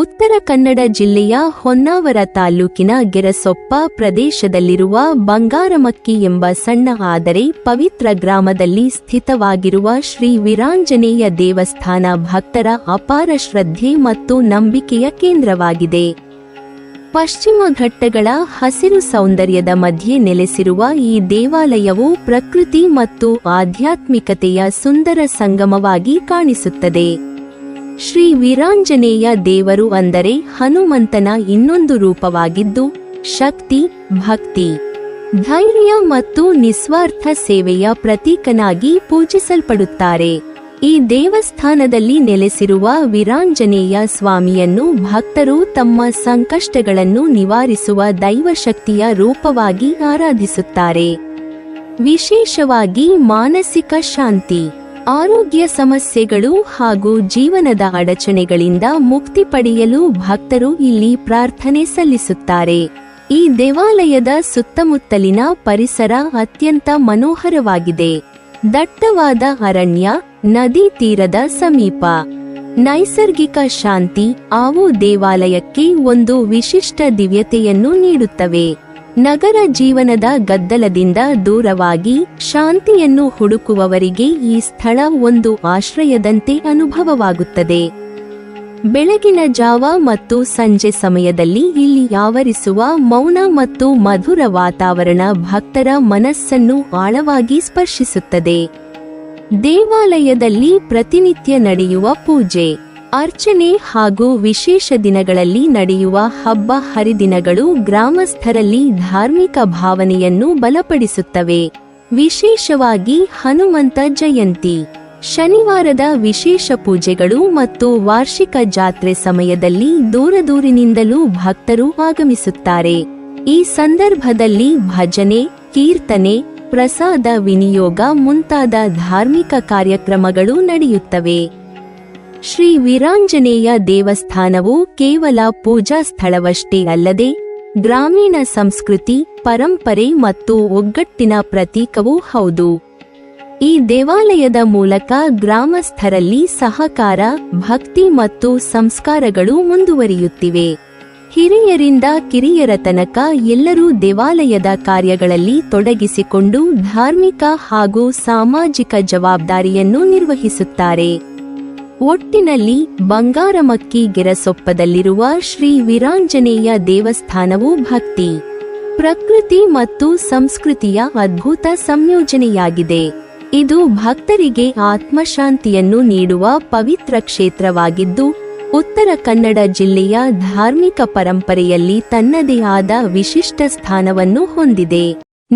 ಉತ್ತರ ಕನ್ನಡ ಜಿಲ್ಲೆಯ ಹೊನ್ನಾವರ ತಾಲೂಕಿನ ಗೆರಸೊಪ್ಪ ಪ್ರದೇಶದಲ್ಲಿರುವ ಬಂಗಾರಮಕ್ಕಿ ಎಂಬ ಸಣ್ಣ ಆದರೆ ಪವಿತ್ರ ಗ್ರಾಮದಲ್ಲಿ ಸ್ಥಿತವಾಗಿರುವ ಶ್ರೀ ವೀರಾಂಜನೇಯ ದೇವಸ್ಥಾನ ಭಕ್ತರ ಅಪಾರ ಶ್ರದ್ಧೆ ಮತ್ತು ನಂಬಿಕೆಯ ಕೇಂದ್ರವಾಗಿದೆ. ಪಶ್ಚಿಮ ಘಟ್ಟಗಳ ಹಸಿರು ಸೌಂದರ್ಯದ ಮಧ್ಯೆ ನೆಲೆಸಿರುವ ಈ ದೇವಾಲಯವು ಪ್ರಕೃತಿ ಮತ್ತು ಆಧ್ಯಾತ್ಮಿಕತೆಯ ಸುಂದರ ಸಂಗಮವಾಗಿ ಕಾಣಿಸುತ್ತದೆ. ಶ್ರೀ ವೀರಾಂಜನೇಯ ದೇವರು ಅಂದರೆ ಹನುಮಂತನ ಇನ್ನೊಂದು ರೂಪವಾಗಿದ್ದು, ಶಕ್ತಿ, ಭಕ್ತಿ, ಧೈರ್ಯ ಮತ್ತು ನಿಸ್ವಾರ್ಥ ಸೇವೆಯ ಪ್ರತೀಕನಾಗಿ ಪೂಜಿಸಲ್ಪಡುತ್ತಾರೆ. ಈ ದೇವಸ್ಥಾನದಲ್ಲಿ ನೆಲೆಸಿರುವ ವೀರಾಂಜನೇಯ ಸ್ವಾಮಿಯನ್ನು ಭಕ್ತರು ತಮ್ಮ ಸಂಕಷ್ಟಗಳನ್ನು ನಿವಾರಿಸುವ ದೈವಶಕ್ತಿಯ ರೂಪವಾಗಿ ಆರಾಧಿಸುತ್ತಾರೆ. ವಿಶೇಷವಾಗಿ ಮಾನಸಿಕ ಶಾಂತಿ, ಆರೋಗ್ಯ ಸಮಸ್ಯೆಗಳು ಹಾಗೂ ಜೀವನದ ಅಡಚಣೆಗಳಿಂದ ಮುಕ್ತಿ ಪಡೆಯಲು ಭಕ್ತರು ಇಲ್ಲಿ ಪ್ರಾರ್ಥನೆ ಸಲ್ಲಿಸುತ್ತಾರೆ. ಈ ದೇವಾಲಯದ ಸುತ್ತಮುತ್ತಲಿನ ಪರಿಸರ ಅತ್ಯಂತ ಮನೋಹರವಾಗಿದೆ. ದಟ್ಟವಾದ ಅರಣ್ಯ, ನದಿ ತೀರದ ಸಮೀಪ, ನೈಸರ್ಗಿಕ ಶಾಂತಿ ಅವು ದೇವಾಲಯಕ್ಕೆ ಒಂದು ವಿಶಿಷ್ಟ ದಿವ್ಯತೆಯನ್ನು ನೀಡುತ್ತವೆ. ನಗರ ಜೀವನದ ಗದ್ದಲದಿಂದ ದೂರವಾಗಿ ಶಾಂತಿಯನ್ನು ಹುಡುಕುವವರಿಗೆ ಈ ಸ್ಥಳ ಒಂದು ಆಶ್ರಯದಂತೆ ಅನುಭವವಾಗುತ್ತದೆ. ಬೆಳಗಿನ ಜಾವ ಮತ್ತು ಸಂಜೆ ಸಮಯದಲ್ಲಿ ಇಲ್ಲಿ ಆವರಿಸುವ ಮೌನ ಮತ್ತು ಮಧುರ ವಾತಾವರಣ ಭಕ್ತರ ಮನಸ್ಸನ್ನು ಆಳವಾಗಿ ಸ್ಪರ್ಶಿಸುತ್ತದೆ. ದೇವಾಲಯದಲ್ಲಿ ಪ್ರತಿನಿತ್ಯ ನಡೆಯುವ ಪೂಜೆ, ಅರ್ಚನೆ ಹಾಗೂ ವಿಶೇಷ ದಿನಗಳಲ್ಲಿ ನಡೆಯುವ ಹಬ್ಬ ಹರಿದಿನಗಳು ಗ್ರಾಮಸ್ಥರಲ್ಲಿ ಧಾರ್ಮಿಕ ಭಾವನೆಯನ್ನು ಬಲಪಡಿಸುತ್ತವೆ. ವಿಶೇಷವಾಗಿ ಹನುಮಂತ ಜಯಂತಿ, ಶನಿವಾರದ ವಿಶೇಷ ಪೂಜೆಗಳು ಮತ್ತು ವಾರ್ಷಿಕ ಜಾತ್ರೆ ಸಮಯದಲ್ಲಿ ದೂರದೂರಿನಿಂದಲೂ ಭಕ್ತರು ಆಗಮಿಸುತ್ತಾರೆ. ಈ ಸಂದರ್ಭದಲ್ಲಿ ಭಜನೆ, ಕೀರ್ತನೆ, ಪ್ರಸಾದ ವಿನಿಯೋಗ ಮುಂತಾದ ಧಾರ್ಮಿಕ ಕಾರ್ಯಕ್ರಮಗಳು ನಡೆಯುತ್ತವೆ. ಶ್ರೀ ವೀರಾಂಜನೇಯ ದೇವಸ್ಥಾನವು ಕೇವಲ ಪೂಜಾ ಸ್ಥಳವಷ್ಟೇ ಅಲ್ಲದೆ ಗ್ರಾಮೀಣ ಸಂಸ್ಕೃತಿ, ಪರಂಪರೆ ಮತ್ತು ಒಗ್ಗಟ್ಟಿನ ಪ್ರತೀಕವೂ ಹೌದು. ಈ ದೇವಾಲಯದ ಮೂಲಕ ಗ್ರಾಮಸ್ಥರಲ್ಲಿ ಸಹಕಾರ, ಭಕ್ತಿ ಮತ್ತು ಸಂಸ್ಕಾರಗಳು ಮುಂದುವರಿಯುತ್ತಿವೆ. ಹಿರಿಯರಿಂದ ಕಿರಿಯರ ತನಕ ಎಲ್ಲರೂ ದೇವಾಲಯದ ಕಾರ್ಯಗಳಲ್ಲಿ ತೊಡಗಿಸಿಕೊಂಡು ಧಾರ್ಮಿಕ ಹಾಗೂ ಸಾಮಾಜಿಕ ಜವಾಬ್ದಾರಿಯನ್ನು ನಿರ್ವಹಿಸುತ್ತಾರೆ. ಒಟ್ಟಿನಲ್ಲಿ ಬಂಗಾರಮಕ್ಕಿ ಗೆರಸೊಪ್ಪದಲ್ಲಿರುವ ಶ್ರೀ ವೀರಾಂಜನೇಯ ದೇವಸ್ಥಾನವು ಭಕ್ತಿ, ಪ್ರಕೃತಿ ಮತ್ತು ಸಂಸ್ಕೃತಿಯ ಅದ್ಭುತ ಸಂಯೋಜನೆಯಾಗಿದೆ. ಇದು ಭಕ್ತರಿಗೆ ಆತ್ಮಶಾಂತಿಯನ್ನು ನೀಡುವ ಪವಿತ್ರ ಕ್ಷೇತ್ರವಾಗಿದ್ದು, ಉತ್ತರ ಕನ್ನಡ ಜಿಲ್ಲೆಯ ಧಾರ್ಮಿಕ ಪರಂಪರೆಯಲ್ಲಿ ತನ್ನದೇ ಆದ ವಿಶಿಷ್ಟ ಸ್ಥಾನವನ್ನು ಹೊಂದಿದೆ.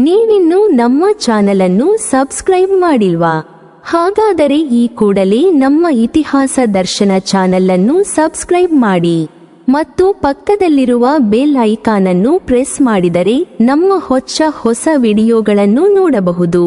ನೀವಿನ್ನೂ ನಮ್ಮ ಚಾನೆಲ್ ಅನ್ನು ಸಬ್ಸ್ಕ್ರೈಬ್ ಮಾಡಿಲ್ವಾ? ಹಾಗಾದರೆ ಈ ಕೂಡಲೇ ನಮ್ಮ ಇತಿಹಾಸ ದರ್ಶನ ಚಾನೆಲ್ ಅನ್ನು ಸಬ್ಸ್ಕ್ರೈಬ್ ಮಾಡಿ ಮತ್ತು ಪಕ್ಕದಲ್ಲಿರುವ ಬೆಲ್ ಐಕಾನ್ ಅನ್ನು ಪ್ರೆಸ್ ಮಾಡಿದರೆ ನಮ್ಮ ಹೊಸ ವಿಡಿಯೋಗಳನ್ನು ನೋಡಬಹುದು.